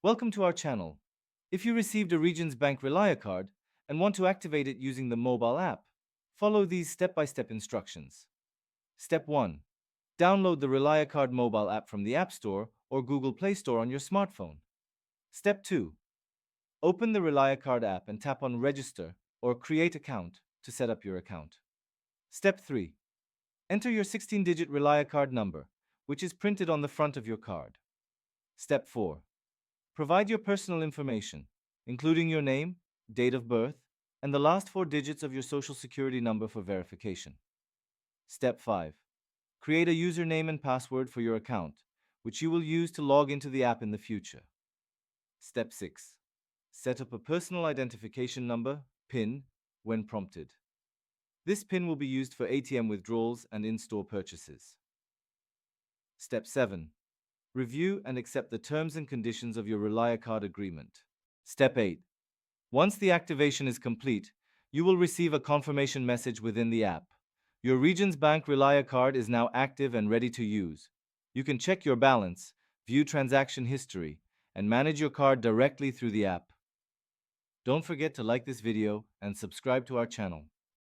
Welcome to our channel. If you received a Regions Bank ReliaCard and want to activate it using the mobile app, follow these step-by-step instructions. Step 1. Download the ReliaCard mobile app from the App Store or Google Play Store on your smartphone. Step 2. Open the ReliaCard app and tap on Register or Create Account to set up your account. Step 3. Enter your 16-digit ReliaCard number, which is printed on the front of your card. Step 4. Provide your personal information, including your name, date of birth, and the last four digits of your social security number for verification. Step 5. Create a username and password for your account, which you will use to log into the app in the future. Step 6. Set up a personal identification number, PIN, when prompted. This PIN will be used for ATM withdrawals and in-store purchases. Step 7. Review and accept the terms and conditions of your ReliaCard agreement. Step 8. Once the activation is complete, you will receive a confirmation message within the app. Your Regions Bank ReliaCard is now active and ready to use. You can check your balance, view transaction history, and manage your card directly through the app. Don't forget to like this video and subscribe to our channel.